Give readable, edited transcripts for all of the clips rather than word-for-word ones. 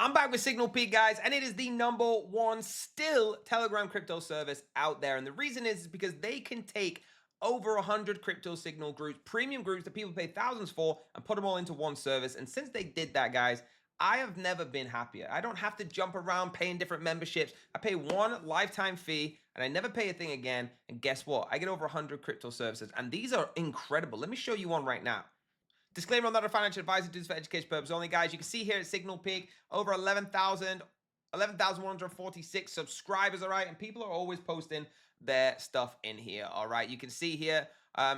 I'm back with SignalPeak, guys, and it is the #1 still Telegram crypto service out there. And the reason is because they can take over 100 crypto signal groups, premium groups that people pay thousands for, and put them all into one service. And since they did that, guys, I have never been happier. I don't have to jump around paying different memberships. I pay one lifetime fee, and I never pay a thing again. And guess what? I get over 100 crypto services, and these are incredible. Let me show you one right now. Disclaimer, I'm not a financial advisor, do this for education purposes only, guys. You can see here at SignalPeak, over 11,146 subscribers, all right? And people are always posting their stuff in here, all right? You can see here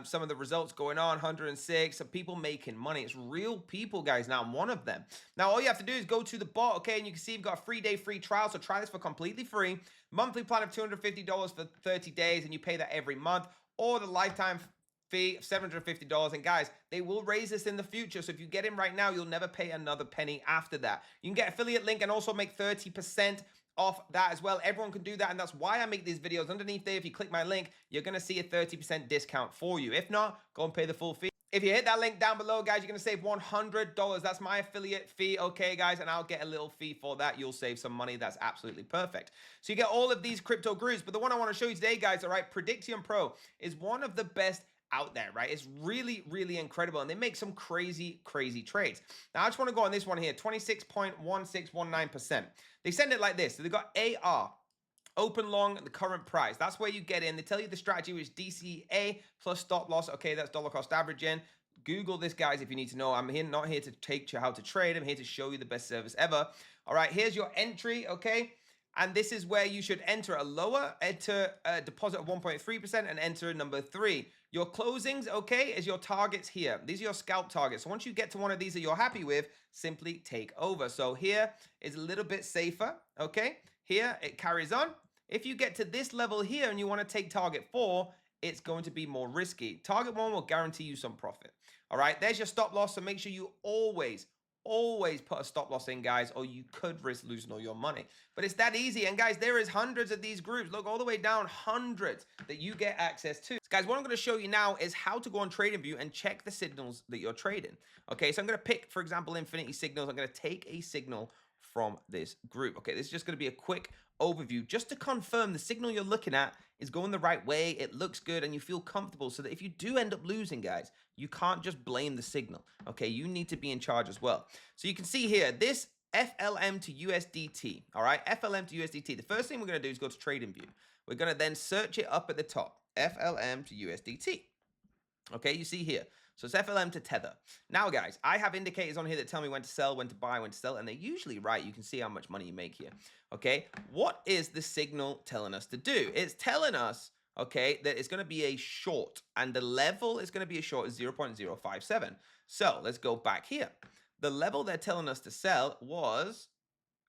some of the results going on, 106, of people making money. It's real people, guys. Now, I'm one of them. Now, all you have to do is go to the bot, okay? And you can see you've got a 3-day free trial, so try this for completely free. Monthly plan of $250 for 30 days, and you pay that every month, or the lifetime fee of $750. And guys, they will raise this in the future. So if you get in right now, you'll never pay another penny after that. You can get affiliate link and also make 30% off that as well. Everyone can do that, and that's why I make these videos. Underneath there, if you click my link, you're going to see a 30% discount for you. If not, go and pay the full fee. If you hit that link down below, guys, you're going to save $100. That's my affiliate fee, okay, guys? And I'll get a little fee for that. You'll save some money. That's absolutely perfect. So you get all of these crypto groups. But the one I want to show you today, guys, all right, Predictum Pro is one of the best out there, right? It's really, really incredible, and they make some crazy, crazy trades. Now, I just want to go on this one here, 26.1619%. They send it like this. So they've got AR, open long, the current price. That's where you get in. They tell you the strategy, which is DCA plus stop loss. Okay, that's dollar cost averaging. Google this, guys, if you need to know. I'm here, not here to teach you how to trade. I'm here to show you the best service ever. All right, here's your entry, okay? And this is where you should enter a lower, enter a deposit of 1.3%, and enter number 3. Your closings, okay, is your targets here. These are your scalp targets. So once you get to one of these that you're happy with, simply take over. So here is a little bit safer, okay? Here, it carries on. If you get to this level here and you want to take target 4, it's going to be more risky. Target 1 will guarantee you some profit. All right, there's your stop loss. So make sure you always put a stop loss in, guys, or you could risk losing all your money. But it's that easy. And guys, there is hundreds of these groups. Look, all the way down, hundreds that you get access to. So guys, what I'm going to show you now is how to go on TradingView and check the signals that you're trading. Okay, so I'm going to pick, for example, Infinity Signals. I'm going to take a signal from this group. Okay, this is just going to be a quick overview just to confirm the signal you're looking at is going the right way, it looks good, and you feel comfortable, so that if you do end up losing, guys, you can't just blame the signal. Okay, you need to be in charge as well. So you can see here, this FLM to USDT, all right, FLM to USDT. The first thing we're going to do is go to TradingView. We're going to then search it up at the top, FLM to USDT. Okay, you see here. So it's FLM to Tether. Now, guys, I have indicators on here that tell me when to sell, when to buy, when to sell, and they're usually right. You can see how much money you make here. Okay, what is the signal telling us to do? It's telling us, okay, that it's going to be a short, and the level is going to be a short is 0.057. So let's go back here. The level they're telling us to sell was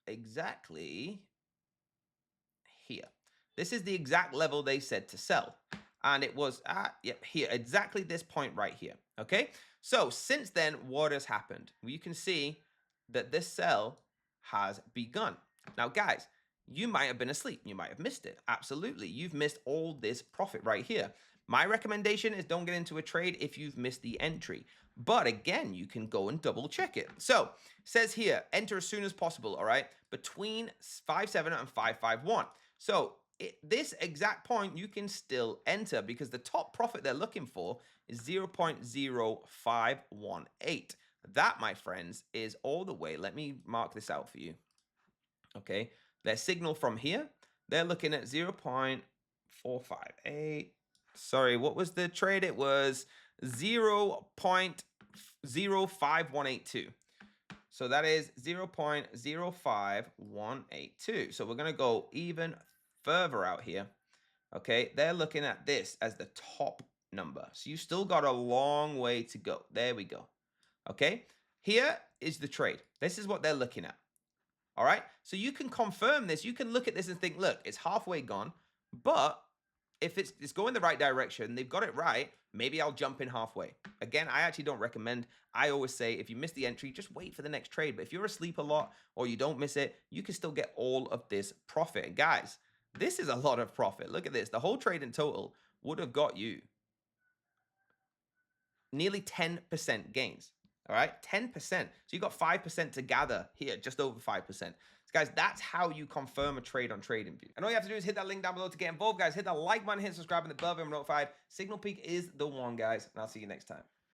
exactly here. This is the exact level they said to sell. And it was at, yep, here, exactly this point right here, okay? So since then, what has happened? Well, you can see that this sell has begun. Now, guys, you might have been asleep. You might have missed it. Absolutely. You've missed all this profit right here. My recommendation is don't get into a trade if you've missed the entry. But again, you can go and double check it. So it says here, enter as soon as possible, all right? Between 5.7 and 5.51. So this exact point, you can still enter because the top profit they're looking for is 0.0518. That, my friends, is all the way. Let me mark this out for you. Okay, their signal from here, they're looking at 0.458. Sorry, what was the trade? It was 0.05182. So that is 0.05182. So we're going to go even further out here. Okay, they're looking at this as the top number. So you still got a long way to go. There we go. Okay, here is the trade. This is what they're looking at. All right, so you can confirm this. You can look at this and think, look, it's halfway gone, but if it's going the right direction, they've got it right, maybe I'll jump in halfway. Again, I actually don't recommend. I always say if you miss the entry, just wait for the next trade. But if you're asleep a lot or you don't miss it, you can still get all of this profit. And guys, this is a lot of profit. Look at this. The whole trade in total would have got you nearly 10% gains. All right, 10%. So you got 5% to gather here, just over 5%. So guys, that's how you confirm a trade on TradingView. And all you have to do is hit that link down below to get involved, guys. Hit that like button, hit subscribe, and the bell if you're notified. SignalPeak is the one, guys. And I'll see you next time.